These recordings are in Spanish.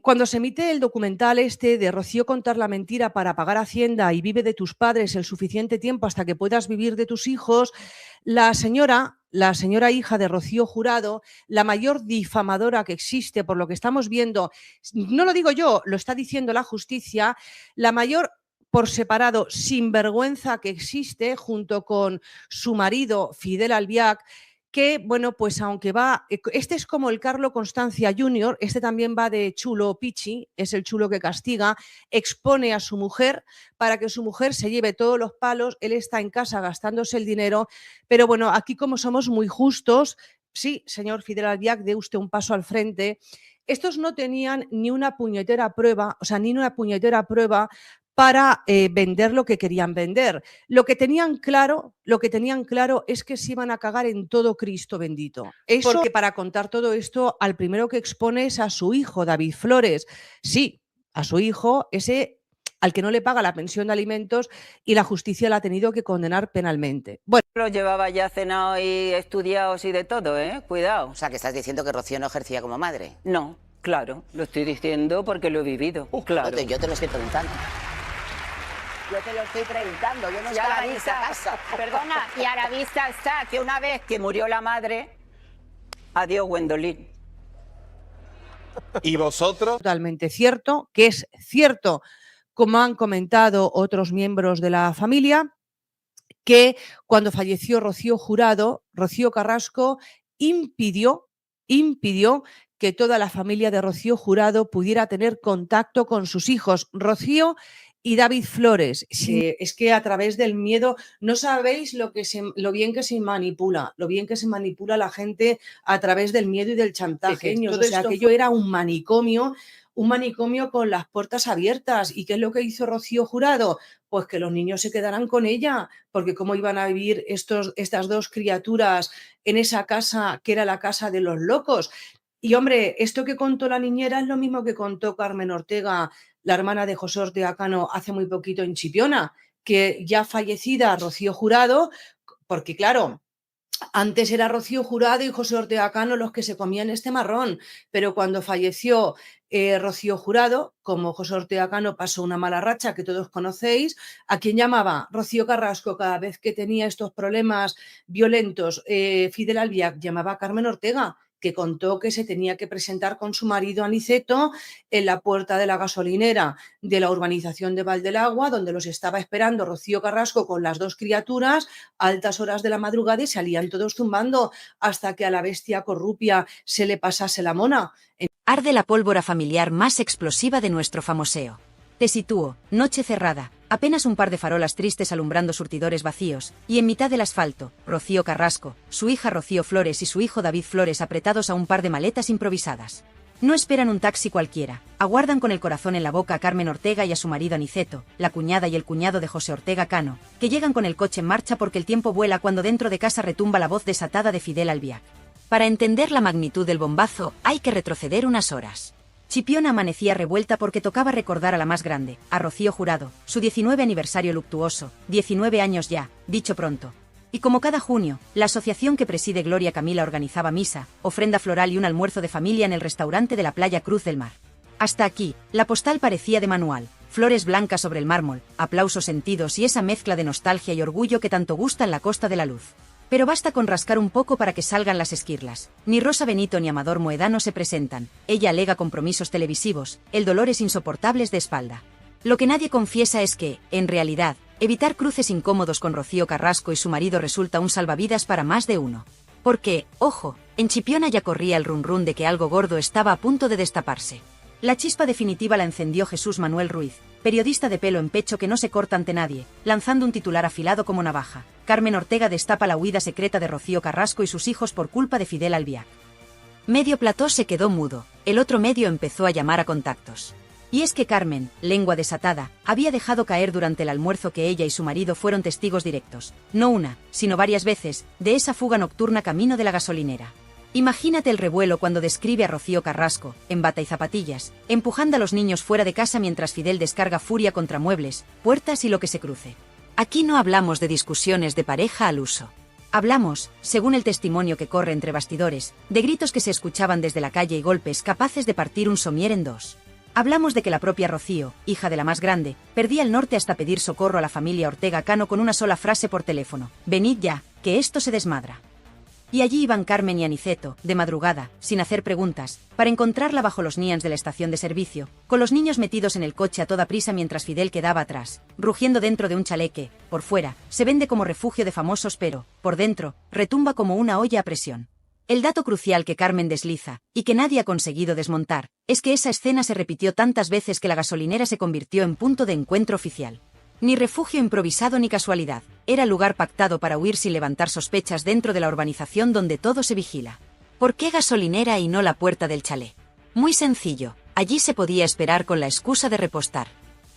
cuando se emite el documental este de Rocío contar la mentira para pagar Hacienda y vive de tus padres el suficiente tiempo hasta que puedas vivir de tus hijos, la señora hija de Rocío Jurado, la mayor difamadora que existe, por lo que estamos viendo, no lo digo yo, lo está diciendo la justicia, la mayor por separado sinvergüenza que existe, junto con su marido Fidel Albiac, que, bueno, pues aunque va, este es como el Carlo Constancia Jr., este también va de chulo pichi, es el chulo que castiga, expone a su mujer para que su mujer se lleve todos los palos, él está en casa gastándose el dinero, pero bueno, aquí como somos muy justos, sí, señor Fidel Albiac, dé usted un paso al frente. Estos no tenían ni una puñetera prueba, para vender lo que querían vender. Lo que tenían claro es que se iban a cagar en todo Cristo bendito. Eso, porque para contar todo esto, al primero que expone es a su hijo, David Flores. Sí, a su hijo, ese al que no le paga la pensión de alimentos y la justicia la ha tenido que condenar penalmente. Bueno, Lo llevaba ya cenado y estudiados y de todo, ¿eh? Cuidado. O sea, que estás diciendo que Rocío no ejercía como madre. No, claro, lo estoy diciendo porque lo he vivido. Claro. Yo te lo estoy preguntando. Yo no estaba en esa casa. Perdona, y a la vista está que una vez que murió la madre, adiós Gwendolyn. ¿Y vosotros? Totalmente cierto, que es cierto, como han comentado otros miembros de la familia, que cuando falleció Rocío Jurado, Rocío Carrasco impidió que toda la familia de Rocío Jurado pudiera tener contacto con sus hijos, Rocío y David Flores. Sí, es que a través del miedo no sabéis lo bien que se manipula, la gente a través del miedo y del chantaje. O sea, aquello era un manicomio con las puertas abiertas. ¿Y qué es lo que hizo Rocío Jurado? Pues que los niños se quedaran con ella, porque cómo iban a vivir estas dos criaturas en esa casa que era la casa de los locos. Y hombre, esto que contó la niñera es lo mismo que contó Carmen Ortega, la hermana de José Ortega Cano, hace muy poquito en Chipiona, que ya fallecida Rocío Jurado, porque claro, antes era Rocío Jurado y José Ortega Cano los que se comían este marrón, pero cuando falleció Rocío Jurado, como José Ortega Cano pasó una mala racha que todos conocéis, ¿a quién llamaba? Rocío Carrasco. Cada vez que tenía estos problemas violentos, Fidel Albiac llamaba a Carmen Ortega, que contó que se tenía que presentar con su marido Aniceto en la puerta de la gasolinera de la urbanización de Valdelagua, donde los estaba esperando Rocío Carrasco con las dos criaturas a altas horas de la madrugada, y salían todos zumbando hasta que a la bestia corrupia se le pasase la mona. Arde la pólvora familiar más explosiva de nuestro famoseo. Te sitúo, noche cerrada, apenas un par de farolas tristes alumbrando surtidores vacíos, y en mitad del asfalto, Rocío Carrasco, su hija Rocío Flores y su hijo David Flores apretados a un par de maletas improvisadas. No esperan un taxi cualquiera, aguardan con el corazón en la boca a Carmen Ortega y a su marido Aniceto, la cuñada y el cuñado de José Ortega Cano, que llegan con el coche en marcha porque el tiempo vuela cuando dentro de casa retumba la voz desatada de Fidel Albiac. Para entender la magnitud del bombazo, hay que retroceder unas horas. Chipiona amanecía revuelta porque tocaba recordar a la más grande, a Rocío Jurado, su 19 aniversario luctuoso, 19 años ya, dicho pronto. Y como cada junio, la asociación que preside Gloria Camila organizaba misa, ofrenda floral y un almuerzo de familia en el restaurante de la playa Cruz del Mar. Hasta aquí, la postal parecía de manual, flores blancas sobre el mármol, aplausos sentidos y esa mezcla de nostalgia y orgullo que tanto gusta en la Costa de la Luz. Pero basta con rascar un poco para que salgan las esquirlas. Ni Rosa Benito ni Amador Moedano se presentan. Ella alega compromisos televisivos, el dolor es insoportables de espalda. Lo que nadie confiesa es que, en realidad, evitar cruces incómodos con Rocío Carrasco y su marido resulta un salvavidas para más de uno. Porque, ojo, en Chipiona ya corría el run run de que algo gordo estaba a punto de destaparse. La chispa definitiva la encendió Jesús Manuel Ruiz, periodista de pelo en pecho que no se corta ante nadie, lanzando un titular afilado como navaja. Carmen Ortega destapa la huida secreta de Rocío Carrasco y sus hijos por culpa de Fidel Albiac. Medio plató se quedó mudo, el otro medio empezó a llamar a contactos. Y es que Carmen, lengua desatada, había dejado caer durante el almuerzo que ella y su marido fueron testigos directos, no una, sino varias veces, de esa fuga nocturna camino de la gasolinera. Imagínate el revuelo cuando describe a Rocío Carrasco, en bata y zapatillas, empujando a los niños fuera de casa mientras Fidel descarga furia contra muebles, puertas y lo que se cruce. Aquí no hablamos de discusiones de pareja al uso. Hablamos, según el testimonio que corre entre bastidores, de gritos que se escuchaban desde la calle y golpes capaces de partir un somier en dos. Hablamos de que la propia Rocío, hija de la más grande, perdía el norte hasta pedir socorro a la familia Ortega Cano con una sola frase por teléfono: «Venid ya, que esto se desmadra». Y allí iban Carmen y Aniceto, de madrugada, sin hacer preguntas, para encontrarla bajo los nians de la estación de servicio, con los niños metidos en el coche a toda prisa mientras Fidel quedaba atrás, rugiendo dentro de un chalet que, por fuera, se vende como refugio de famosos pero, por dentro, retumba como una olla a presión. El dato crucial que Carmen desliza, y que nadie ha conseguido desmontar, es que esa escena se repitió tantas veces que la gasolinera se convirtió en punto de encuentro oficial. Ni refugio improvisado ni casualidad, era lugar pactado para huir sin levantar sospechas dentro de la urbanización donde todo se vigila. ¿Por qué gasolinera y no la puerta del chalet? Muy sencillo, allí se podía esperar con la excusa de repostar.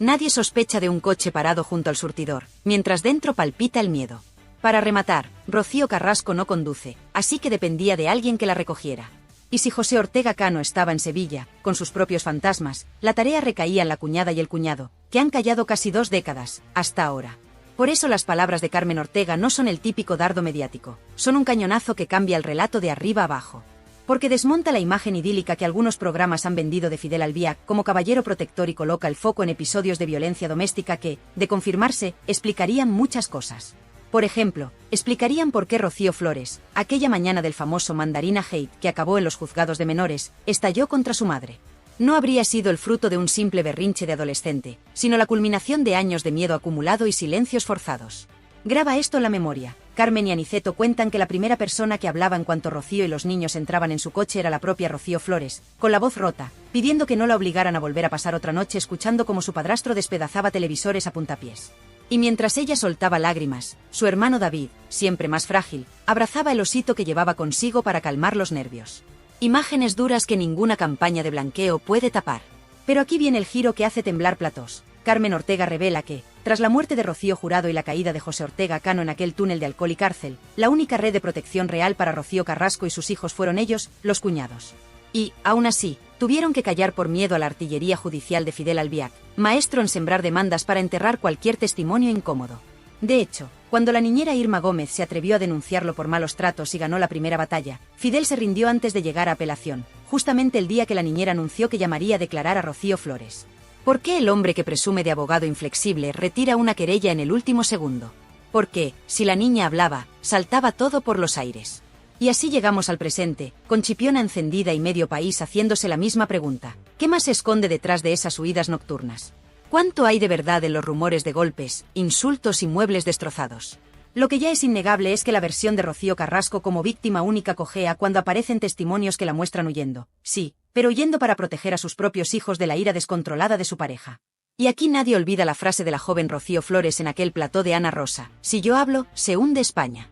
Nadie sospecha de un coche parado junto al surtidor, mientras dentro palpita el miedo. Para rematar, Rocío Carrasco no conduce, así que dependía de alguien que la recogiera. Y si José Ortega Cano estaba en Sevilla, con sus propios fantasmas, la tarea recaía en la cuñada y el cuñado, que han callado casi 2 décadas, hasta ahora. Por eso las palabras de Carmen Ortega no son el típico dardo mediático, son un cañonazo que cambia el relato de arriba abajo. Porque desmonta la imagen idílica que algunos programas han vendido de Fidel Albiac como caballero protector y coloca el foco en episodios de violencia doméstica que, de confirmarse, explicarían muchas cosas. Por ejemplo, explicarían por qué Rocío Flores, aquella mañana del famoso Mandarina Hate que acabó en los juzgados de menores, estalló contra su madre. No habría sido el fruto de un simple berrinche de adolescente, sino la culminación de años de miedo acumulado y silencios forzados. Graba esto en la memoria. Carmen y Aniceto cuentan que la primera persona que hablaba en cuanto Rocío y los niños entraban en su coche era la propia Rocío Flores, con la voz rota, pidiendo que no la obligaran a volver a pasar otra noche escuchando cómo su padrastro despedazaba televisores a puntapiés. Y mientras ella soltaba lágrimas, su hermano David, siempre más frágil, abrazaba el osito que llevaba consigo para calmar los nervios. Imágenes duras que ninguna campaña de blanqueo puede tapar. Pero aquí viene el giro que hace temblar platós. Carmen Ortega revela que, tras la muerte de Rocío Jurado y la caída de José Ortega Cano en aquel túnel de alcohol y cárcel, la única red de protección real para Rocío Carrasco y sus hijos fueron ellos, los cuñados. Y, aún así, tuvieron que callar por miedo a la artillería judicial de Fidel Albiac, maestro en sembrar demandas para enterrar cualquier testimonio incómodo. De hecho, cuando la niñera Irma Gómez se atrevió a denunciarlo por malos tratos y ganó la primera batalla, Fidel se rindió antes de llegar a apelación, justamente el día que la niñera anunció que llamaría a declarar a Rocío Flores. ¿Por qué el hombre que presume de abogado inflexible retira una querella en el último segundo? Porque, si la niña hablaba, saltaba todo por los aires. Y así llegamos al presente, con Chipiona encendida y medio país haciéndose la misma pregunta. ¿Qué más se esconde detrás de esas huidas nocturnas? ¿Cuánto hay de verdad en los rumores de golpes, insultos y muebles destrozados? Lo que ya es innegable es que la versión de Rocío Carrasco como víctima única cojea cuando aparecen testimonios que la muestran huyendo. Sí, pero huyendo para proteger a sus propios hijos de la ira descontrolada de su pareja. Y aquí nadie olvida la frase de la joven Rocío Flores en aquel plató de Ana Rosa: si yo hablo, se hunde España.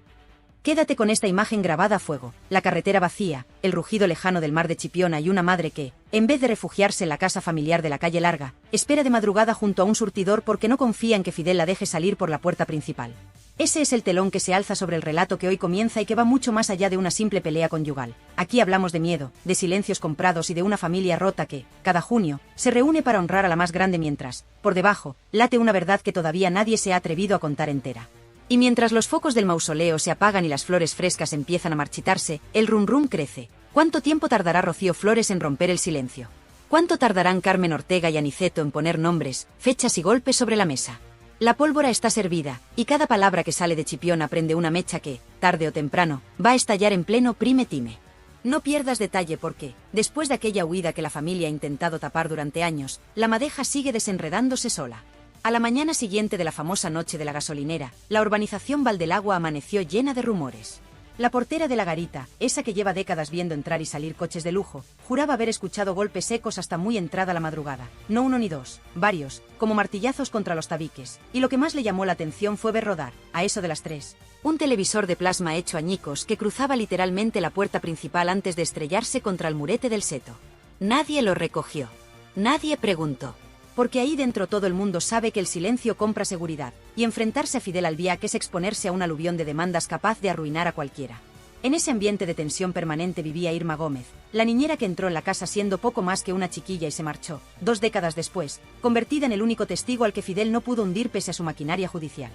Quédate con esta imagen grabada a fuego, la carretera vacía, el rugido lejano del mar de Chipiona y una madre que, en vez de refugiarse en la casa familiar de la calle Larga, espera de madrugada junto a un surtidor porque no confía en que Fidel la deje salir por la puerta principal. Ese es el telón que se alza sobre el relato que hoy comienza y que va mucho más allá de una simple pelea conyugal. Aquí hablamos de miedo, de silencios comprados y de una familia rota que, cada junio, se reúne para honrar a la más grande mientras, por debajo, late una verdad que todavía nadie se ha atrevido a contar entera. Y mientras los focos del mausoleo se apagan y las flores frescas empiezan a marchitarse, el rum rum crece. ¿Cuánto tiempo tardará Rocío Flores en romper el silencio? ¿Cuánto tardarán Carmen Ortega y Aniceto en poner nombres, fechas y golpes sobre la mesa? La pólvora está servida, y cada palabra que sale de Chipiona prende una mecha que, tarde o temprano, va a estallar en pleno prime time. No pierdas detalle porque, después de aquella huida que la familia ha intentado tapar durante años, la madeja sigue desenredándose sola. A la mañana siguiente de la famosa noche de la gasolinera, la urbanización Valdelagua amaneció llena de rumores. La portera de la garita, esa que lleva décadas viendo entrar y salir coches de lujo, juraba haber escuchado golpes secos hasta muy entrada la madrugada. No uno ni dos, varios, como martillazos contra los tabiques. Y lo que más le llamó la atención fue ver rodar, a eso de las 3, un televisor de plasma hecho añicos que cruzaba literalmente la puerta principal antes de estrellarse contra el murete del seto. Nadie lo recogió. Nadie preguntó. Porque ahí dentro todo el mundo sabe que el silencio compra seguridad, y enfrentarse a Fidel Albiac es exponerse a un aluvión de demandas capaz de arruinar a cualquiera. En ese ambiente de tensión permanente vivía Irma Gómez, la niñera que entró en la casa siendo poco más que una chiquilla y se marchó, 2 décadas después, convertida en el único testigo al que Fidel no pudo hundir pese a su maquinaria judicial.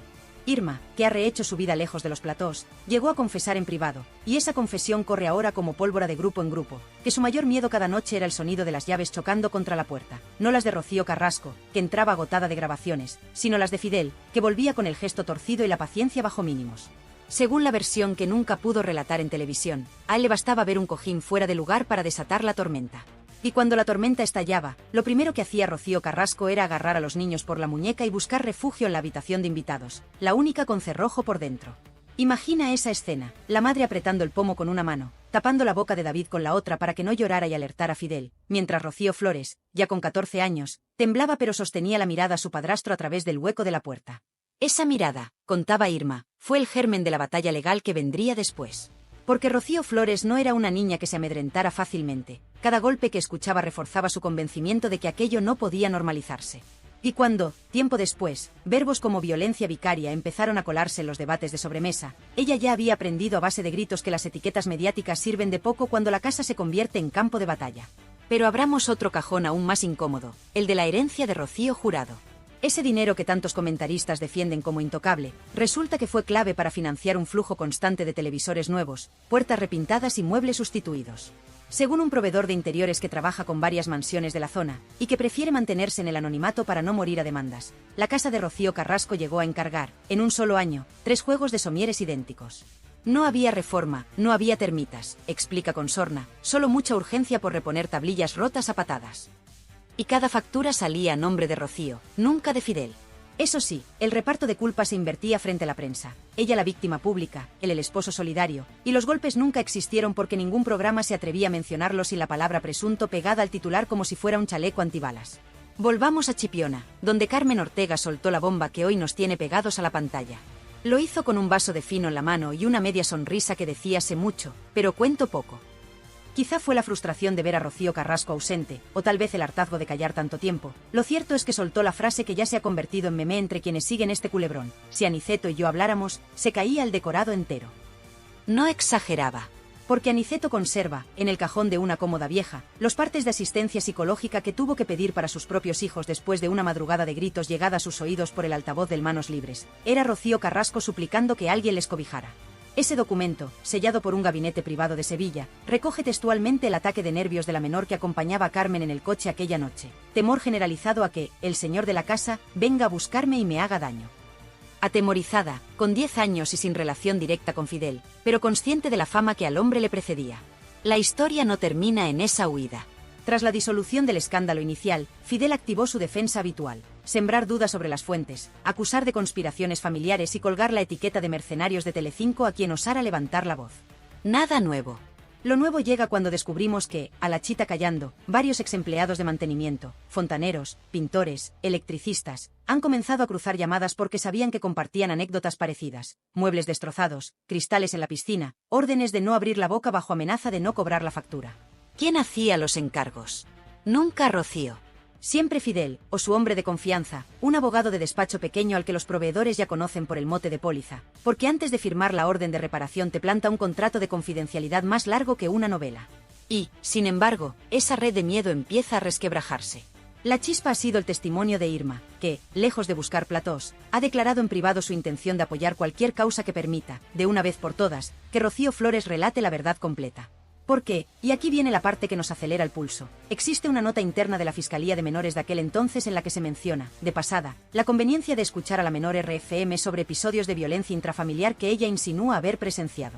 Irma, que ha rehecho su vida lejos de los platós, llegó a confesar en privado, y esa confesión corre ahora como pólvora de grupo en grupo, que su mayor miedo cada noche era el sonido de las llaves chocando contra la puerta, no las de Rocío Carrasco, que entraba agotada de grabaciones, sino las de Fidel, que volvía con el gesto torcido y la paciencia bajo mínimos. Según la versión que nunca pudo relatar en televisión, a él le bastaba ver un cojín fuera de lugar para desatar la tormenta. Y cuando la tormenta estallaba, lo primero que hacía Rocío Carrasco era agarrar a los niños por la muñeca y buscar refugio en la habitación de invitados, la única con cerrojo por dentro. Imagina esa escena, la madre apretando el pomo con una mano, tapando la boca de David con la otra para que no llorara y alertara a Fidel, mientras Rocío Flores, ya con 14 años, temblaba pero sostenía la mirada a su padrastro a través del hueco de la puerta. Esa mirada, contaba Irma, fue el germen de la batalla legal que vendría después. Porque Rocío Flores no era una niña que se amedrentara fácilmente. Cada golpe que escuchaba reforzaba su convencimiento de que aquello no podía normalizarse. Y cuando, tiempo después, verbos como violencia vicaria empezaron a colarse en los debates de sobremesa, ella ya había aprendido a base de gritos que las etiquetas mediáticas sirven de poco cuando la casa se convierte en campo de batalla. Pero abramos otro cajón aún más incómodo, el de la herencia de Rocío Jurado. Ese dinero que tantos comentaristas defienden como intocable, resulta que fue clave para financiar un flujo constante de televisores nuevos, puertas repintadas y muebles sustituidos. Según un proveedor de interiores que trabaja con varias mansiones de la zona, y que prefiere mantenerse en el anonimato para no morir a demandas, la casa de Rocío Carrasco llegó a encargar, en un solo año, 3 juegos de somieres idénticos. No había reforma, no había termitas, explica con sorna, solo mucha urgencia por reponer tablillas rotas a patadas. Y cada factura salía a nombre de Rocío, nunca de Fidel. Eso sí, el reparto de culpa se invertía frente a la prensa. Ella la víctima pública, él el esposo solidario, y los golpes nunca existieron porque ningún programa se atrevía a mencionarlos sin la palabra presunto pegada al titular como si fuera un chaleco antibalas. Volvamos a Chipiona, donde Carmen Ortega soltó la bomba que hoy nos tiene pegados a la pantalla. Lo hizo con un vaso de fino en la mano y una media sonrisa que decía sé mucho, pero cuento poco. Quizá fue la frustración de ver a Rocío Carrasco ausente, o tal vez el hartazgo de callar tanto tiempo. Lo cierto es que soltó la frase que ya se ha convertido en meme entre quienes siguen este culebrón. Si Aniceto y yo habláramos, se caía el decorado entero. No exageraba. Porque Aniceto conserva, en el cajón de una cómoda vieja, los partes de asistencia psicológica que tuvo que pedir para sus propios hijos después de una madrugada de gritos llegada a sus oídos por el altavoz del Manos Libres. Era Rocío Carrasco suplicando que alguien les cobijara. Ese documento, sellado por un gabinete privado de Sevilla, recoge textualmente el ataque de nervios de la menor que acompañaba a Carmen en el coche aquella noche. Temor generalizado a que, el señor de la casa, venga a buscarme y me haga daño. Atemorizada, con 10 años y sin relación directa con Fidel, pero consciente de la fama que al hombre le precedía. La historia no termina en esa huida. Tras la disolución del escándalo inicial, Fidel activó su defensa habitual. Sembrar dudas sobre las fuentes, acusar de conspiraciones familiares y colgar la etiqueta de mercenarios de Telecinco a quien osara levantar la voz. Nada nuevo. Lo nuevo llega cuando descubrimos que, a la chita callando, varios exempleados de mantenimiento, fontaneros, pintores, electricistas, han comenzado a cruzar llamadas porque sabían que compartían anécdotas parecidas, muebles destrozados, cristales en la piscina, órdenes de no abrir la boca bajo amenaza de no cobrar la factura. ¿Quién hacía los encargos? Nunca Rocío. Siempre Fidel, o su hombre de confianza, un abogado de despacho pequeño al que los proveedores ya conocen por el mote de póliza, porque antes de firmar la orden de reparación te planta un contrato de confidencialidad más largo que una novela. Y, sin embargo, esa red de miedo empieza a resquebrajarse. La chispa ha sido el testimonio de Irma, que, lejos de buscar platós, ha declarado en privado su intención de apoyar cualquier causa que permita, de una vez por todas, que Rocío Flores relate la verdad completa. Porque, y aquí viene la parte que nos acelera el pulso, existe una nota interna de la Fiscalía de Menores de aquel entonces en la que se menciona, de pasada, la conveniencia de escuchar a la menor RFM sobre episodios de violencia intrafamiliar que ella insinúa haber presenciado.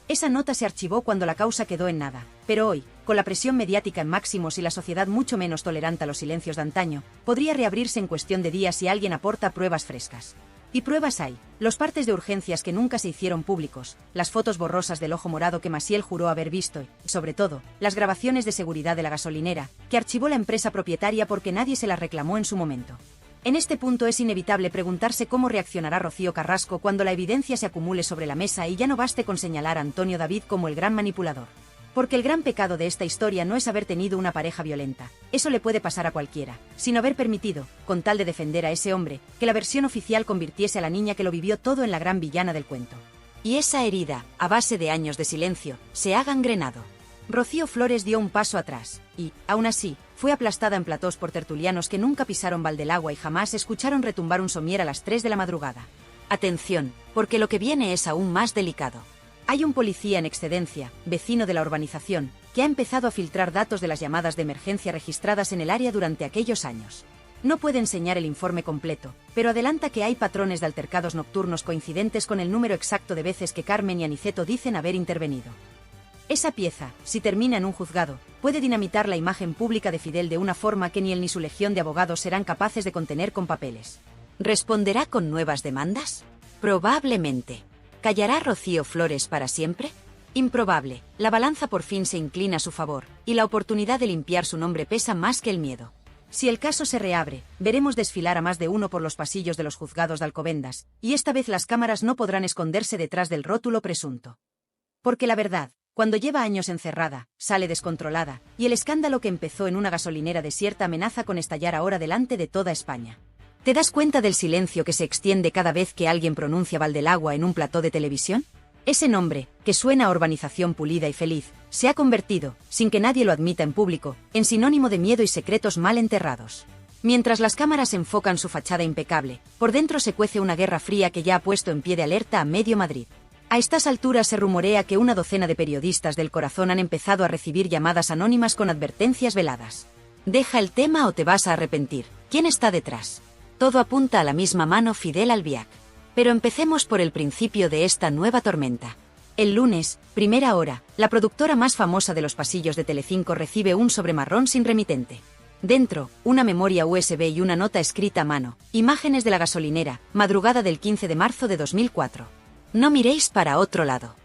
Esa nota se archivó cuando la causa quedó en nada, pero hoy, con la presión mediática en máximos y la sociedad mucho menos tolerante a los silencios de antaño, podría reabrirse en cuestión de días si alguien aporta pruebas frescas. Y pruebas hay, los partes de urgencias que nunca se hicieron públicos, las fotos borrosas del ojo morado que Maciel juró haber visto y, sobre todo, las grabaciones de seguridad de la gasolinera, que archivó la empresa propietaria porque nadie se las reclamó en su momento. En este punto es inevitable preguntarse cómo reaccionará Rocío Carrasco cuando la evidencia se acumule sobre la mesa y ya no baste con señalar a Antonio David como el gran manipulador. Porque el gran pecado de esta historia no es haber tenido una pareja violenta, eso le puede pasar a cualquiera, sino haber permitido, con tal de defender a ese hombre, que la versión oficial convirtiese a la niña que lo vivió todo en la gran villana del cuento. Y esa herida, a base de años de silencio, se ha gangrenado. Rocío Flores dio un paso atrás, y, aún así, fue aplastada en platós por tertulianos que nunca pisaron Valdelagua y jamás escucharon retumbar un somier a las 3 de la madrugada. Atención, porque lo que viene es aún más delicado. Hay un policía en excedencia, vecino de la urbanización, que ha empezado a filtrar datos de las llamadas de emergencia registradas en el área durante aquellos años. No puede enseñar el informe completo, pero adelanta que hay patrones de altercados nocturnos coincidentes con el número exacto de veces que Carmen y Aniceto dicen haber intervenido. Esa pieza, si termina en un juzgado, puede dinamitar la imagen pública de Fidel de una forma que ni él ni su legión de abogados serán capaces de contener con papeles. ¿Responderá con nuevas demandas? Probablemente. ¿Callará Rocío Flores para siempre? Improbable. La balanza por fin se inclina a su favor, y la oportunidad de limpiar su nombre pesa más que el miedo. Si el caso se reabre, veremos desfilar a más de uno por los pasillos de los juzgados de Alcobendas, y esta vez las cámaras no podrán esconderse detrás del rótulo presunto. Porque la verdad, cuando lleva años encerrada, sale descontrolada, y el escándalo que empezó en una gasolinera desierta amenaza con estallar ahora delante de toda España. ¿Te das cuenta del silencio que se extiende cada vez que alguien pronuncia Valdelagua en un plató de televisión? Ese nombre, que suena a urbanización pulida y feliz, se ha convertido, sin que nadie lo admita en público, en sinónimo de miedo y secretos mal enterrados. Mientras las cámaras enfocan su fachada impecable, por dentro se cuece una guerra fría que ya ha puesto en pie de alerta a medio Madrid. A estas alturas se rumorea que una docena de periodistas del Corazón han empezado a recibir llamadas anónimas con advertencias veladas. Deja el tema o te vas a arrepentir. ¿Quién está detrás? Todo apunta a la misma mano, Fidel Albiac. Pero empecemos por el principio de esta nueva tormenta. El lunes, primera hora, la productora más famosa de los pasillos de Telecinco recibe un sobre marrón sin remitente. Dentro, una memoria USB y una nota escrita a mano, imágenes de la gasolinera, madrugada del 15 de marzo de 2004. No miréis para otro lado.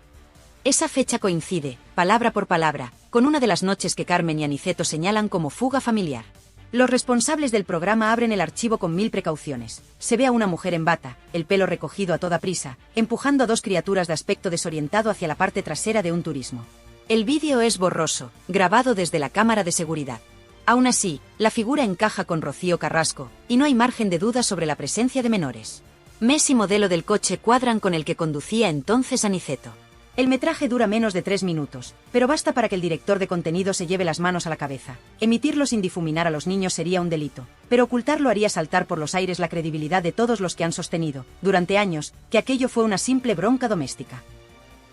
Esa fecha coincide, palabra por palabra, con una de las noches que Carmen y Aniceto señalan como fuga familiar. Los responsables del programa abren el archivo con 1000 precauciones. Se ve a una mujer en bata, el pelo recogido a toda prisa, empujando a dos criaturas de aspecto desorientado hacia la parte trasera de un turismo. El vídeo es borroso, grabado desde la cámara de seguridad. Aún así, la figura encaja con Rocío Carrasco, y no hay margen de duda sobre la presencia de menores. Mes y modelo del coche cuadran con el que conducía entonces Aniceto. El metraje dura menos de 3 minutos, pero basta para que el director de contenido se lleve las manos a la cabeza. Emitirlo sin difuminar a los niños sería un delito, pero ocultarlo haría saltar por los aires la credibilidad de todos los que han sostenido, durante años, que aquello fue una simple bronca doméstica.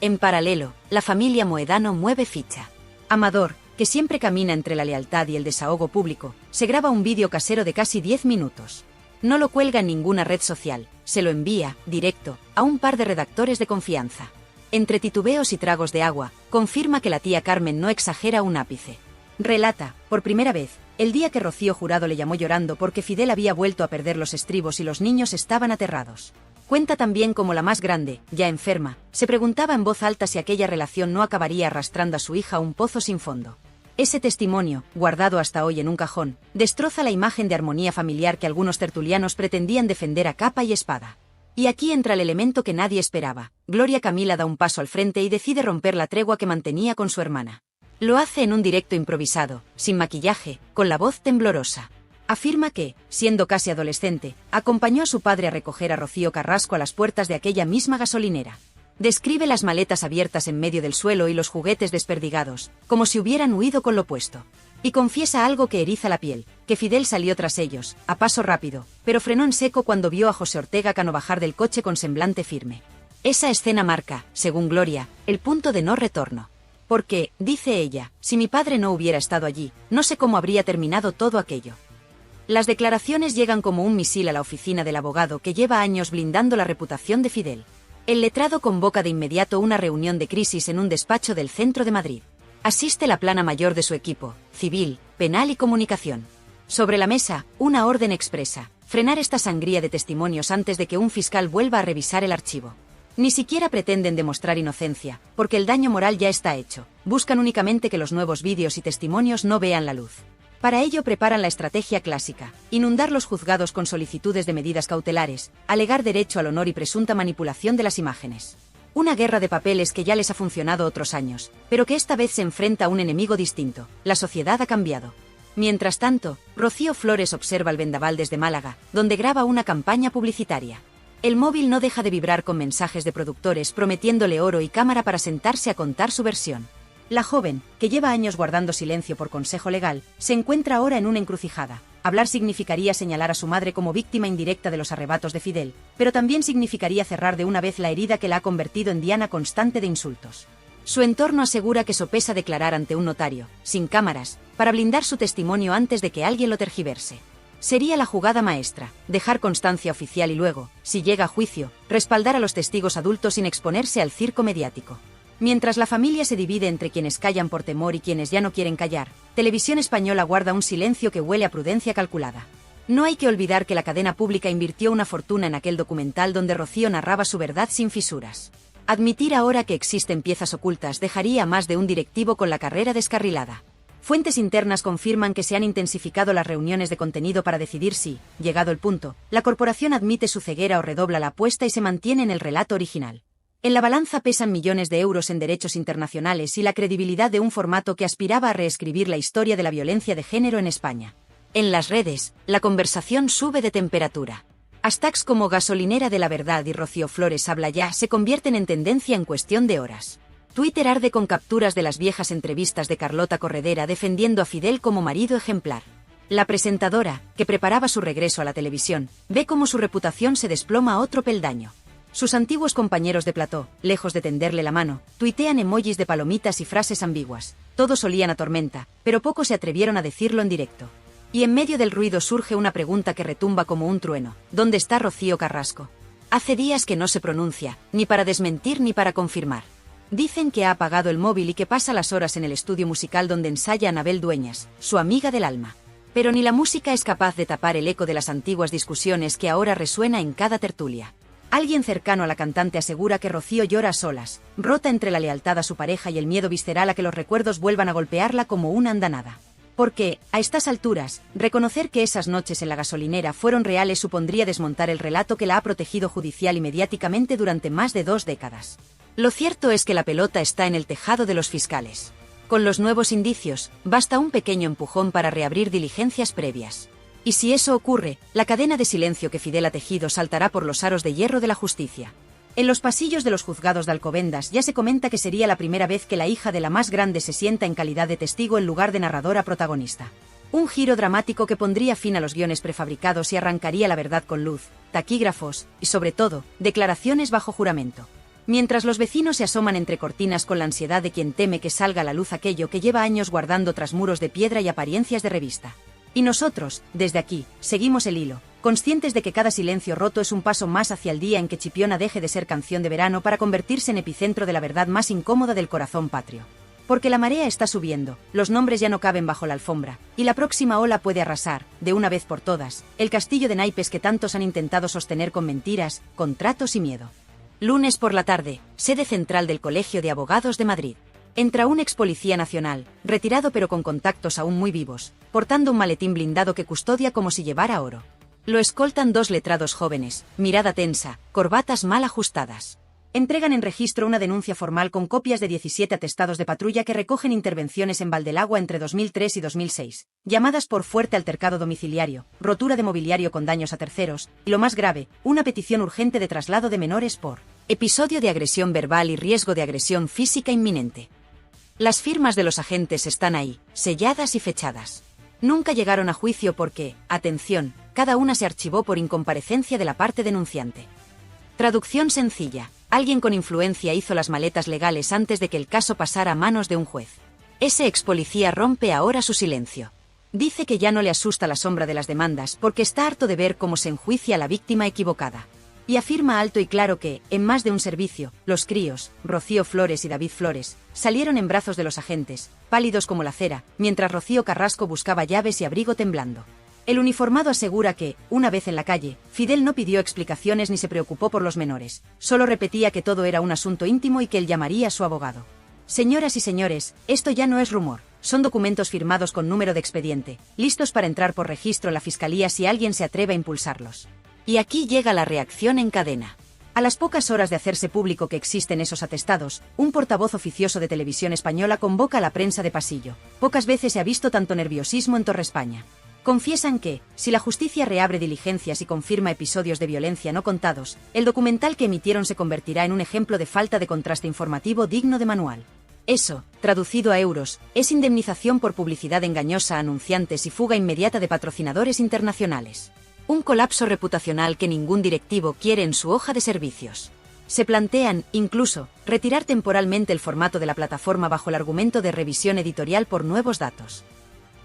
En paralelo, la familia Moedano mueve ficha. Amador, que siempre camina entre la lealtad y el desahogo público, se graba un vídeo casero de casi 10 minutos. No lo cuelga en ninguna red social, se lo envía, directo, a un par de redactores de confianza. Entre titubeos y tragos de agua, confirma que la tía Carmen no exagera un ápice. Relata, por primera vez, el día que Rocío Jurado le llamó llorando porque Fidel había vuelto a perder los estribos y los niños estaban aterrados. Cuenta también cómo la más grande, ya enferma, se preguntaba en voz alta si aquella relación no acabaría arrastrando a su hija a un pozo sin fondo. Ese testimonio, guardado hasta hoy en un cajón, destroza la imagen de armonía familiar que algunos tertulianos pretendían defender a capa y espada. Y aquí entra el elemento que nadie esperaba. Gloria Camila da un paso al frente y decide romper la tregua que mantenía con su hermana. Lo hace en un directo improvisado, sin maquillaje, con la voz temblorosa. Afirma que, siendo casi adolescente, acompañó a su padre a recoger a Rocío Carrasco a las puertas de aquella misma gasolinera. Describe las maletas abiertas en medio del suelo y los juguetes desperdigados, como si hubieran huido con lo puesto. Y confiesa algo que eriza la piel, que Fidel salió tras ellos, a paso rápido, pero frenó en seco cuando vio a José Ortega Cano bajar del coche con semblante firme. Esa escena marca, según Gloria, el punto de no retorno. Porque, dice ella, si mi padre no hubiera estado allí, no sé cómo habría terminado todo aquello. Las declaraciones llegan como un misil a la oficina del abogado que lleva años blindando la reputación de Fidel. El letrado convoca de inmediato una reunión de crisis en un despacho del centro de Madrid. Asiste la plana mayor de su equipo, civil, penal y comunicación. Sobre la mesa, una orden expresa: frenar esta sangría de testimonios antes de que un fiscal vuelva a revisar el archivo. Ni siquiera pretenden demostrar inocencia, porque el daño moral ya está hecho. Buscan únicamente que los nuevos vídeos y testimonios no vean la luz. Para ello preparan la estrategia clásica: inundar los juzgados con solicitudes de medidas cautelares, alegar derecho al honor y presunta manipulación de las imágenes. Una guerra de papeles que ya les ha funcionado otros años, pero que esta vez se enfrenta a un enemigo distinto. La sociedad ha cambiado. Mientras tanto, Rocío Flores observa el vendaval desde Málaga, donde graba una campaña publicitaria. El móvil no deja de vibrar con mensajes de productores prometiéndole oro y cámara para sentarse a contar su versión. La joven, que lleva años guardando silencio por consejo legal, se encuentra ahora en una encrucijada. Hablar significaría señalar a su madre como víctima indirecta de los arrebatos de Fidel, pero también significaría cerrar de una vez la herida que la ha convertido en diana constante de insultos. Su entorno asegura que sopesa declarar ante un notario, sin cámaras, para blindar su testimonio antes de que alguien lo tergiverse. Sería la jugada maestra, dejar constancia oficial y luego, si llega a juicio, respaldar a los testigos adultos sin exponerse al circo mediático. Mientras la familia se divide entre quienes callan por temor y quienes ya no quieren callar, Televisión Española guarda un silencio que huele a prudencia calculada. No hay que olvidar que la cadena pública invirtió una fortuna en aquel documental donde Rocío narraba su verdad sin fisuras. Admitir ahora que existen piezas ocultas dejaría a más de un directivo con la carrera descarrilada. Fuentes internas confirman que se han intensificado las reuniones de contenido para decidir si, llegado el punto, la corporación admite su ceguera o redobla la apuesta y se mantiene en el relato original. En la balanza pesan millones de euros en derechos internacionales y la credibilidad de un formato que aspiraba a reescribir la historia de la violencia de género en España. En las redes, la conversación sube de temperatura. Hashtags como gasolinera de la verdad y Rocío Flores habla ya se convierten en tendencia en cuestión de horas. Twitter arde con capturas de las viejas entrevistas de Carlota Corredera defendiendo a Fidel como marido ejemplar. La presentadora, que preparaba su regreso a la televisión, ve cómo su reputación se desploma a otro peldaño. Sus antiguos compañeros de plató, lejos de tenderle la mano, tuitean emojis de palomitas y frases ambiguas. Todos olían a tormenta, pero pocos se atrevieron a decirlo en directo. Y en medio del ruido surge una pregunta que retumba como un trueno. ¿Dónde está Rocío Carrasco? Hace días que no se pronuncia, ni para desmentir ni para confirmar. Dicen que ha apagado el móvil y que pasa las horas en el estudio musical donde ensaya Anabel Dueñas, su amiga del alma. Pero ni la música es capaz de tapar el eco de las antiguas discusiones que ahora resuena en cada tertulia. Alguien cercano a la cantante asegura que Rocío llora a solas, rota entre la lealtad a su pareja y el miedo visceral a que los recuerdos vuelvan a golpearla como una andanada. Porque, a estas alturas, reconocer que esas noches en la gasolinera fueron reales supondría desmontar el relato que la ha protegido judicial y mediáticamente durante más de 2 décadas. Lo cierto es que la pelota está en el tejado de los fiscales. Con los nuevos indicios, basta un pequeño empujón para reabrir diligencias previas. Y si eso ocurre, la cadena de silencio que Fidel ha tejido saltará por los aros de hierro de la justicia. En los pasillos de los juzgados de Alcobendas ya se comenta que sería la primera vez que la hija de la más grande se sienta en calidad de testigo en lugar de narradora protagonista. Un giro dramático que pondría fin a los guiones prefabricados y arrancaría la verdad con luz, taquígrafos y, sobre todo, declaraciones bajo juramento. Mientras los vecinos se asoman entre cortinas con la ansiedad de quien teme que salga a la luz aquello que lleva años guardando tras muros de piedra y apariencias de revista. Y nosotros, desde aquí, seguimos el hilo, conscientes de que cada silencio roto es un paso más hacia el día en que Chipiona deje de ser canción de verano para convertirse en epicentro de la verdad más incómoda del corazón patrio. Porque la marea está subiendo, los nombres ya no caben bajo la alfombra, y la próxima ola puede arrasar, de una vez por todas, el castillo de naipes que tantos han intentado sostener con mentiras, contratos y miedo. Lunes por la tarde, sede central del Colegio de Abogados de Madrid. Entra un ex policía nacional, retirado pero con contactos aún muy vivos, portando un maletín blindado que custodia como si llevara oro. Lo escoltan 2 letrados jóvenes, mirada tensa, corbatas mal ajustadas. Entregan en registro una denuncia formal con copias de 17 atestados de patrulla que recogen intervenciones en Valdelagua entre 2003 y 2006, llamadas por fuerte altercado domiciliario, rotura de mobiliario con daños a terceros, y lo más grave, una petición urgente de traslado de menores por episodio de agresión verbal y riesgo de agresión física inminente. Las firmas de los agentes están ahí, selladas y fechadas. Nunca llegaron a juicio porque, atención, cada una se archivó por incomparecencia de la parte denunciante. Traducción sencilla, alguien con influencia hizo las maletas legales antes de que el caso pasara a manos de un juez. Ese ex policía rompe ahora su silencio. Dice que ya no le asusta la sombra de las demandas porque está harto de ver cómo se enjuicia a la víctima equivocada. Y afirma alto y claro que, en más de un servicio, los críos, Rocío Flores y David Flores, salieron en brazos de los agentes, pálidos como la cera, mientras Rocío Carrasco buscaba llaves y abrigo temblando. El uniformado asegura que, una vez en la calle, Fidel no pidió explicaciones ni se preocupó por los menores, solo repetía que todo era un asunto íntimo y que él llamaría a su abogado. Señoras y señores, esto ya no es rumor, son documentos firmados con número de expediente, listos para entrar por registro a la fiscalía si alguien se atreve a impulsarlos. Y aquí llega la reacción en cadena. A las pocas horas de hacerse público que existen esos atestados, un portavoz oficioso de Televisión Española convoca a la prensa de pasillo. Pocas veces se ha visto tanto nerviosismo en Torre España. Confiesan que, si la justicia reabre diligencias y confirma episodios de violencia no contados, el documental que emitieron se convertirá en un ejemplo de falta de contraste informativo digno de manual. Eso, traducido a euros, es indemnización por publicidad engañosa a anunciantes y fuga inmediata de patrocinadores internacionales. Un colapso reputacional que ningún directivo quiere en su hoja de servicios. Se plantean, incluso, retirar temporalmente el formato de la plataforma bajo el argumento de revisión editorial por nuevos datos.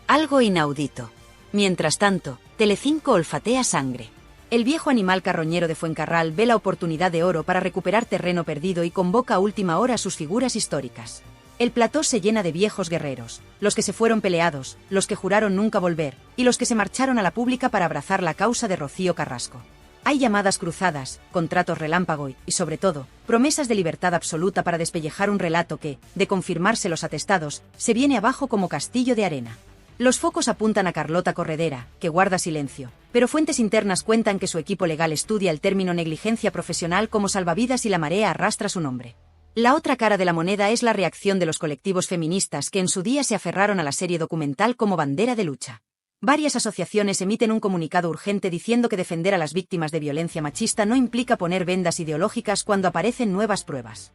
Algo inaudito. Mientras tanto, Telecinco olfatea sangre. El viejo animal carroñero de Fuencarral ve la oportunidad de oro para recuperar terreno perdido y convoca a última hora a sus figuras históricas. El plató se llena de viejos guerreros, los que se fueron peleados, los que juraron nunca volver, y los que se marcharon a la pública para abrazar la causa de Rocío Carrasco. Hay llamadas cruzadas, contratos relámpago y, sobre todo, promesas de libertad absoluta para despellejar un relato que, de confirmarse los atestados, se viene abajo como castillo de arena. Los focos apuntan a Carlota Corredera, que guarda silencio, pero fuentes internas cuentan que su equipo legal estudia el término negligencia profesional como salvavidas y la marea arrastra su nombre. La otra cara de la moneda es la reacción de los colectivos feministas que en su día se aferraron a la serie documental como bandera de lucha. Varias asociaciones emiten un comunicado urgente diciendo que defender a las víctimas de violencia machista no implica poner vendas ideológicas cuando aparecen nuevas pruebas.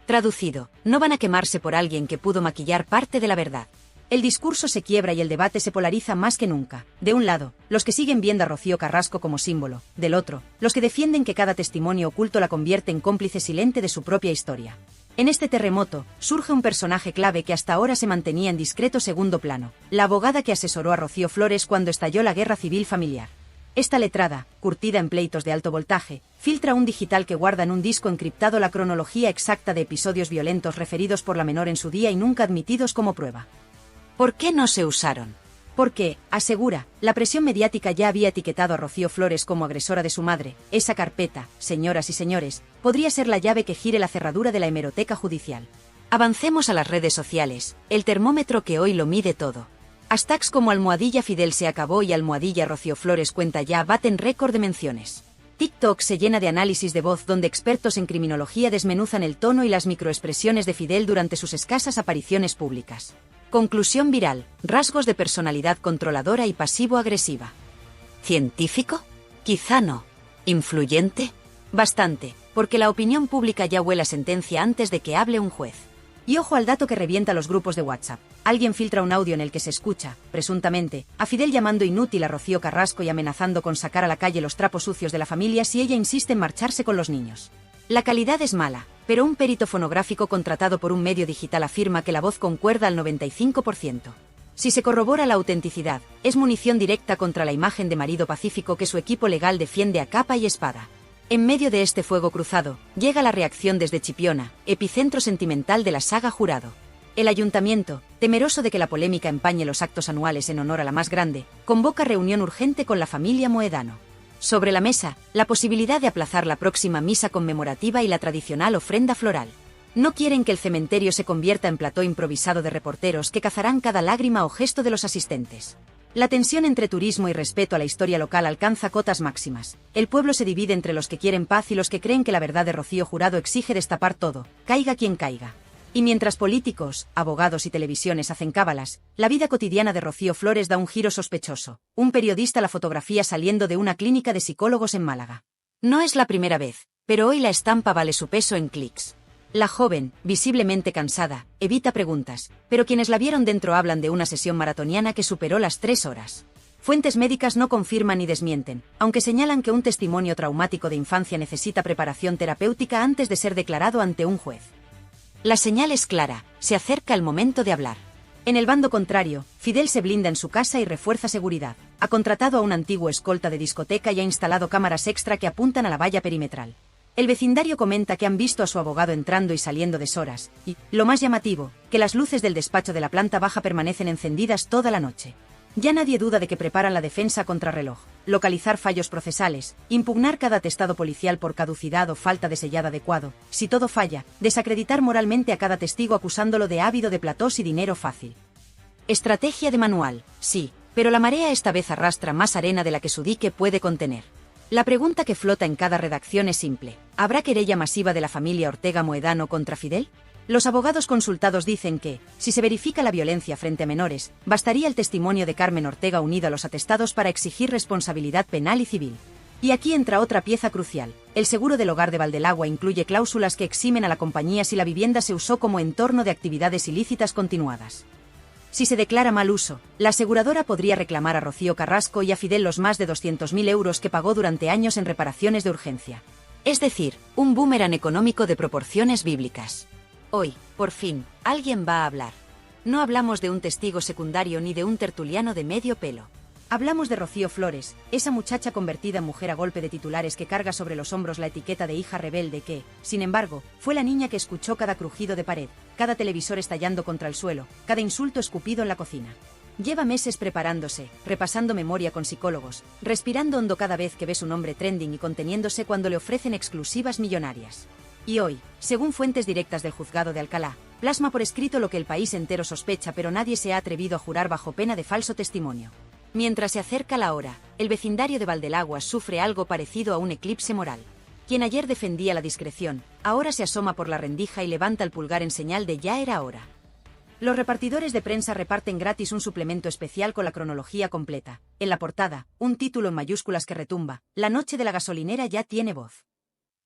Traducido, no van a quemarse por alguien que pudo maquillar parte de la verdad. El discurso se quiebra y el debate se polariza más que nunca. De un lado, los que siguen viendo a Rocío Carrasco como símbolo; del otro, los que defienden que cada testimonio oculto la convierte en cómplice silente de su propia historia. En este terremoto, surge un personaje clave que hasta ahora se mantenía en discreto segundo plano: la abogada que asesoró a Rocío Flores cuando estalló la guerra civil familiar. Esta letrada, curtida en pleitos de alto voltaje, filtra un digital que guarda en un disco encriptado la cronología exacta de episodios violentos referidos por la menor en su día y nunca admitidos como prueba. ¿Por qué no se usaron? Porque, asegura, la presión mediática ya había etiquetado a Rocío Flores como agresora de su madre. Esa carpeta, señoras y señores, podría ser la llave que gire la cerradura de la hemeroteca judicial. Avancemos a las redes sociales, el termómetro que hoy lo mide todo. Hashtags como almohadilla Fidel se acabó y almohadilla Rocío Flores cuenta ya baten récord de menciones. TikTok se llena de análisis de voz donde expertos en criminología desmenuzan el tono y las microexpresiones de Fidel durante sus escasas apariciones públicas. Conclusión viral: rasgos de personalidad controladora y pasivo-agresiva. ¿Científico? Quizá no. ¿Influyente? Bastante, porque la opinión pública ya huele a sentencia antes de que hable un juez. Y ojo al dato que revienta los grupos de WhatsApp. Alguien filtra un audio en el que se escucha, presuntamente, a Fidel llamando inútil a Rocío Carrasco y amenazando con sacar a la calle los trapos sucios de la familia si ella insiste en marcharse con los niños. La calidad es mala, pero un perito fonográfico contratado por un medio digital afirma que la voz concuerda al 95%. Si se corrobora la autenticidad, es munición directa contra la imagen de marido pacífico que su equipo legal defiende a capa y espada. En medio de este fuego cruzado, llega la reacción desde Chipiona, epicentro sentimental de la saga Jurado. El ayuntamiento, temeroso de que la polémica empañe los actos anuales en honor a la más grande, convoca reunión urgente con la familia Moedano. Sobre la mesa, la posibilidad de aplazar la próxima misa conmemorativa y la tradicional ofrenda floral. No quieren que el cementerio se convierta en plató improvisado de reporteros que cazarán cada lágrima o gesto de los asistentes. La tensión entre turismo y respeto a la historia local alcanza cotas máximas. El pueblo se divide entre los que quieren paz y los que creen que la verdad de Rocío Jurado exige destapar todo, caiga quien caiga. Y mientras políticos, abogados y televisiones hacen cábalas, la vida cotidiana de Rocío Flores da un giro sospechoso. Un periodista la fotografía saliendo de una clínica de psicólogos en Málaga. No es la primera vez, pero hoy la estampa vale su peso en clics. La joven, visiblemente cansada, evita preguntas, pero quienes la vieron dentro hablan de una sesión maratoniana que superó las 3 horas. Fuentes médicas no confirman ni desmienten, aunque señalan que un testimonio traumático de infancia necesita preparación terapéutica antes de ser declarado ante un juez. La señal es clara, se acerca el momento de hablar. En el bando contrario, Fidel se blinda en su casa y refuerza seguridad. Ha contratado a un antiguo escolta de discoteca y ha instalado cámaras extra que apuntan a la valla perimetral. El vecindario comenta que han visto a su abogado entrando y saliendo deshoras, y, lo más llamativo, que las luces del despacho de la planta baja permanecen encendidas toda la noche. Ya nadie duda de que preparan la defensa contrarreloj, localizar fallos procesales, impugnar cada atestado policial por caducidad o falta de sellado adecuado, si todo falla, desacreditar moralmente a cada testigo acusándolo de ávido de platós y dinero fácil. Estrategia de manual, sí, pero la marea esta vez arrastra más arena de la que su dique puede contener. La pregunta que flota en cada redacción es simple: ¿habrá querella masiva de la familia Ortega Moedano contra Fidel? Los abogados consultados dicen que, si se verifica la violencia frente a menores, bastaría el testimonio de Carmen Ortega unido a los atestados para exigir responsabilidad penal y civil. Y aquí entra otra pieza crucial. El seguro del hogar de Valdelagua incluye cláusulas que eximen a la compañía si la vivienda se usó como entorno de actividades ilícitas continuadas. Si se declara mal uso, la aseguradora podría reclamar a Rocío Carrasco y a Fidel los más de 200.000 euros que pagó durante años en reparaciones de urgencia. Es decir, un boomerang económico de proporciones bíblicas. Hoy, por fin, alguien va a hablar. No hablamos de un testigo secundario ni de un tertuliano de medio pelo. Hablamos de Rocío Flores, esa muchacha convertida en mujer a golpe de titulares que carga sobre los hombros la etiqueta de hija rebelde que, sin embargo, fue la niña que escuchó cada crujido de pared, cada televisor estallando contra el suelo, cada insulto escupido en la cocina. Lleva meses preparándose, repasando memoria con psicólogos, respirando hondo cada vez que ve su nombre trending y conteniéndose cuando le ofrecen exclusivas millonarias. Y hoy, según fuentes directas del juzgado de Alcalá, plasma por escrito lo que el país entero sospecha, pero nadie se ha atrevido a jurar bajo pena de falso testimonio. Mientras se acerca la hora, el vecindario de Valdelagua sufre algo parecido a un eclipse moral. Quien ayer defendía la discreción, ahora se asoma por la rendija y levanta el pulgar en señal de ya era hora. Los repartidores de prensa reparten gratis un suplemento especial con la cronología completa. En la portada, un título en mayúsculas que retumba: La noche de la gasolinera ya tiene voz.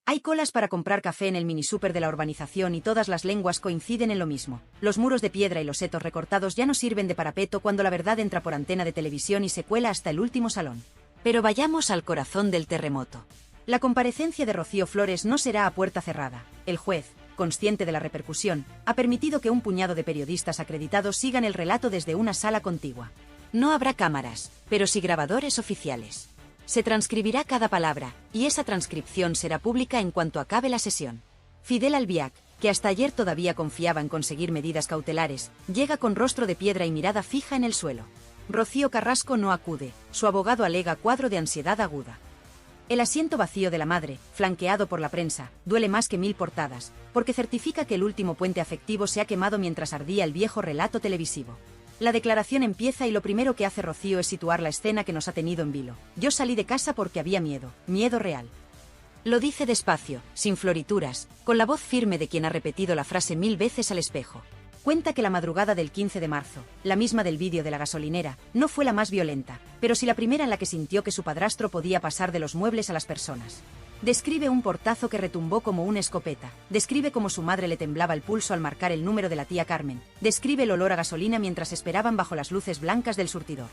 Hay colas para comprar café en el minisúper de la urbanización y todas las lenguas coinciden en lo mismo. Los muros de piedra y los setos recortados ya no sirven de parapeto cuando la verdad entra por antena de televisión y se cuela hasta el último salón. Pero vayamos al corazón del terremoto. La comparecencia de Rocío Flores no será a puerta cerrada. El juez, consciente de la repercusión, ha permitido que un puñado de periodistas acreditados sigan el relato desde una sala contigua. No habrá cámaras, pero sí grabadores oficiales. Se transcribirá cada palabra, y esa transcripción será pública en cuanto acabe la sesión. Fidel Albiac, que hasta ayer todavía confiaba en conseguir medidas cautelares, llega con rostro de piedra y mirada fija en el suelo. Rocío Carrasco no acude, su abogado alega cuadro de ansiedad aguda. El asiento vacío de la madre, flanqueado por la prensa, duele más que 1000 portadas, porque certifica que el último puente afectivo se ha quemado mientras ardía el viejo relato televisivo. La declaración empieza y lo primero que hace Rocío es situar la escena que nos ha tenido en vilo. Yo salí de casa porque había miedo, miedo real. Lo dice despacio, sin florituras, con la voz firme de quien ha repetido la frase 1000 veces al espejo. Cuenta que la madrugada del 15 de marzo, la misma del vídeo de la gasolinera, no fue la más violenta, pero sí la primera en la que sintió que su padrastro podía pasar de los muebles a las personas. Describe un portazo que retumbó como una escopeta, describe cómo su madre le temblaba el pulso al marcar el número de la tía Carmen, describe el olor a gasolina mientras esperaban bajo las luces blancas del surtidor.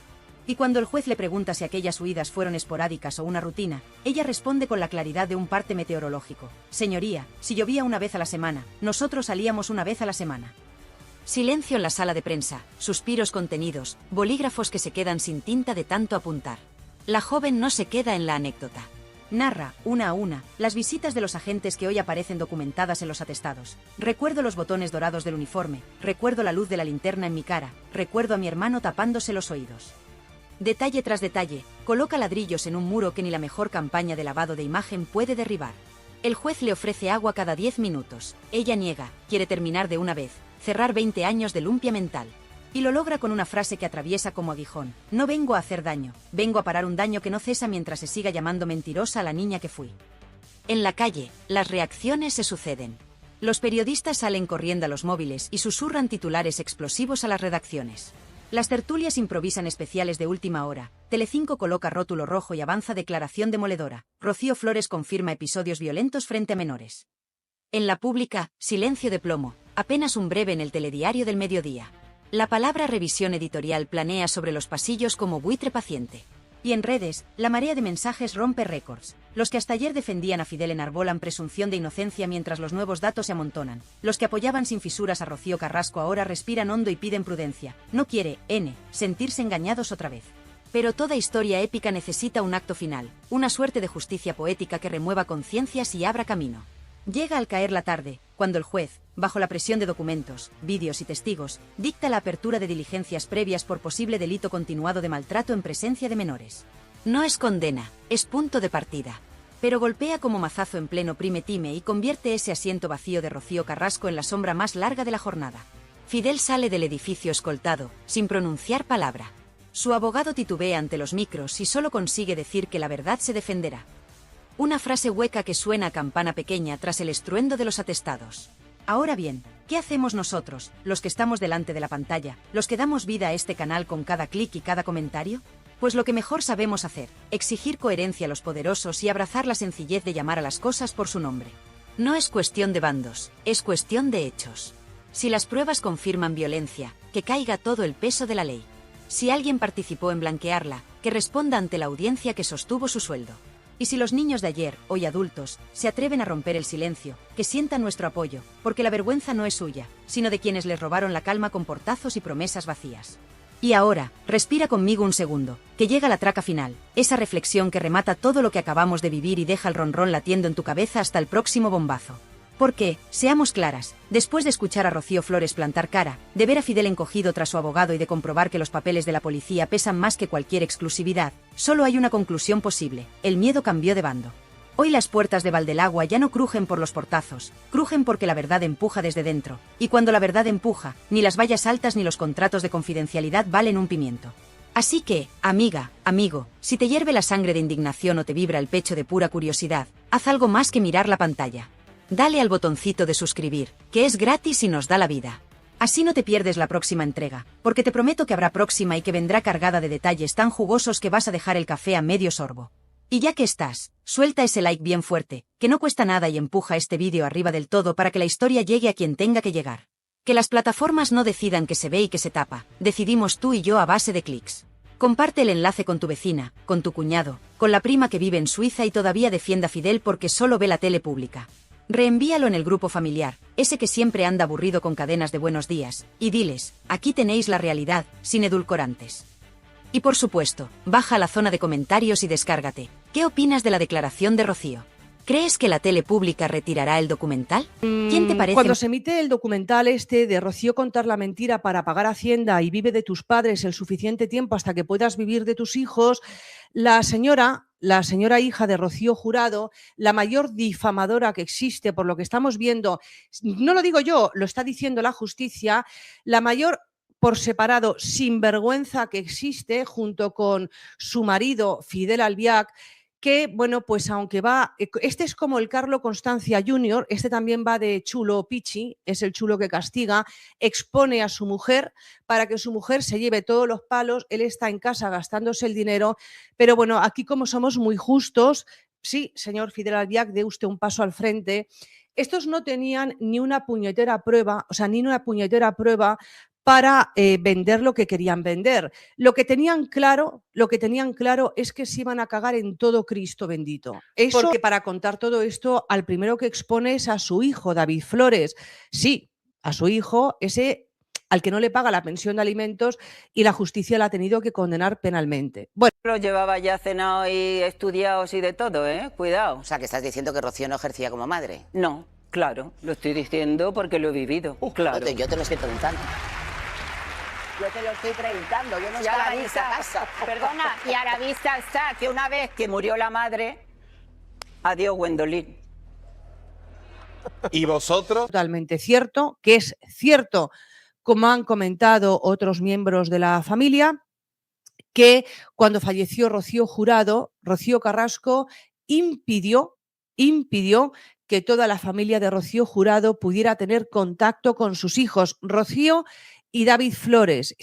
Y cuando el juez le pregunta si aquellas huidas fueron esporádicas o una rutina, ella responde con la claridad de un parte meteorológico: Señoría, si llovía una vez a la semana, nosotros salíamos una vez a la semana. Silencio en la sala de prensa, suspiros contenidos, bolígrafos que se quedan sin tinta de tanto apuntar. La joven no se queda en la anécdota. Narra, una a una, las visitas de los agentes que hoy aparecen documentadas en los atestados. Recuerdo los botones dorados del uniforme, recuerdo la luz de la linterna en mi cara, recuerdo a mi hermano tapándose los oídos. Detalle tras detalle, coloca ladrillos en un muro que ni la mejor campaña de lavado de imagen puede derribar. El juez le ofrece agua cada 10 minutos. Ella niega, quiere terminar de una vez, cerrar 20 años de lumpia mental. Y lo logra con una frase que atraviesa como aguijón: no vengo a hacer daño, vengo a parar un daño que no cesa mientras se siga llamando mentirosa a la niña que fui. En la calle, las reacciones se suceden. Los periodistas salen corriendo a los móviles y susurran titulares explosivos a las redacciones. Las tertulias improvisan especiales de última hora. Telecinco coloca rótulo rojo y avanza declaración demoledora. Rocío Flores confirma episodios violentos frente a menores. En la pública, silencio de plomo, apenas un breve en el telediario del mediodía. La palabra revisión editorial planea sobre los pasillos como buitre paciente. Y en redes, la marea de mensajes rompe récords. Los que hasta ayer defendían a Fidel enarbolan presunción de inocencia mientras los nuevos datos se amontonan. Los que apoyaban sin fisuras a Rocío Carrasco ahora respiran hondo y piden prudencia. No quiere, sentirse engañados otra vez. Pero toda historia épica necesita un acto final, una suerte de justicia poética que remueva conciencias y abra camino. Llega al caer la tarde, cuando el juez, bajo la presión de documentos, vídeos y testigos, dicta la apertura de diligencias previas por posible delito continuado de maltrato en presencia de menores. No es condena, es punto de partida. Pero golpea como mazazo en pleno prime time y convierte ese asiento vacío de Rocío Carrasco en la sombra más larga de la jornada. Fidel sale del edificio escoltado, sin pronunciar palabra. Su abogado titubea ante los micros y solo consigue decir que la verdad se defenderá. Una frase hueca que suena a campana pequeña tras el estruendo de los atestados. Ahora bien, ¿qué hacemos nosotros, los que estamos delante de la pantalla, los que damos vida a este canal con cada clic y cada comentario? Pues lo que mejor sabemos hacer, exigir coherencia a los poderosos y abrazar la sencillez de llamar a las cosas por su nombre. No es cuestión de bandos, es cuestión de hechos. Si las pruebas confirman violencia, que caiga todo el peso de la ley. Si alguien participó en blanquearla, que responda ante la audiencia que sostuvo su sueldo. Y si los niños de ayer, hoy adultos, se atreven a romper el silencio, que sientan nuestro apoyo, porque la vergüenza no es suya, sino de quienes les robaron la calma con portazos y promesas vacías. Y ahora, respira conmigo un segundo, que llega la traca final, esa reflexión que remata todo lo que acabamos de vivir y deja el ronrón latiendo en tu cabeza hasta el próximo bombazo. Porque, seamos claras, después de escuchar a Rocío Flores plantar cara, de ver a Fidel encogido tras su abogado y de comprobar que los papeles de la policía pesan más que cualquier exclusividad, solo hay una conclusión posible: el miedo cambió de bando. Hoy las puertas de Valdelagua ya no crujen por los portazos, crujen porque la verdad empuja desde dentro, y cuando la verdad empuja, ni las vallas altas ni los contratos de confidencialidad valen un pimiento. Así que, amiga, amigo, si te hierve la sangre de indignación o te vibra el pecho de pura curiosidad, haz algo más que mirar la pantalla. Dale al botoncito de suscribir, que es gratis y nos da la vida. Así no te pierdes la próxima entrega, porque te prometo que habrá próxima y que vendrá cargada de detalles tan jugosos que vas a dejar el café a medio sorbo. Y ya que estás, suelta ese like bien fuerte, que no cuesta nada y empuja este vídeo arriba del todo para que la historia llegue a quien tenga que llegar. Que las plataformas no decidan que se ve y que se tapa, decidimos tú y yo a base de clics. Comparte el enlace con tu vecina, con tu cuñado, con la prima que vive en Suiza y todavía defienda a Fidel porque solo ve la tele pública. Reenvíalo en el grupo familiar, ese que siempre anda aburrido con cadenas de buenos días, y diles, aquí tenéis la realidad, sin edulcorantes. Y por supuesto, baja a la zona de comentarios y descárgate. ¿Qué opinas de la declaración de Rocío? ¿Crees que la tele pública retirará el documental? ¿Quién te parece? Cuando se emite el documental este de Rocío contar la mentira para pagar Hacienda y vive de tus padres el suficiente tiempo hasta que puedas vivir de tus hijos, la señora hija de Rocío Jurado, la mayor difamadora que existe por lo que estamos viendo, no lo digo yo, lo está diciendo la justicia, la mayor por separado sinvergüenza que existe junto con su marido Fidel Albiac, que, bueno, pues aunque va, este es como el Carlo Constancia Jr., este también va de chulo pichi, es el chulo que castiga, expone a su mujer para que su mujer se lleve todos los palos, él está en casa gastándose el dinero, pero bueno, aquí como somos muy justos, sí, señor Fidel Albiac, dé usted un paso al frente. Estos no tenían ni una puñetera prueba, para vender lo que querían vender. Lo que tenían claro es que se iban a cagar en todo Cristo bendito. Eso, porque para contar todo esto, al primero que expone es a su hijo, David Flores. Sí, a su hijo, ese al que no le paga la pensión de alimentos y la justicia la ha tenido que condenar penalmente. Bueno, Los llevaba ya cenados y estudiados y de todo, ¿eh? Cuidado. O sea, que estás diciendo que Rocío no ejercía como madre. No, claro, lo estoy diciendo porque lo he vivido, claro. Yo te lo estoy preguntando. Yo te lo estoy preguntando, yo no Ya estaba la en esa casa. Perdona, y a la vista está que una vez que murió la madre, adiós Gwendolyn. ¿Y vosotros? totalmente cierto, que es cierto, como han comentado otros miembros de la familia, que cuando falleció Rocío Jurado, Rocío Carrasco impidió que toda la familia de Rocío Jurado pudiera tener contacto con sus hijos, Rocío y David Flores.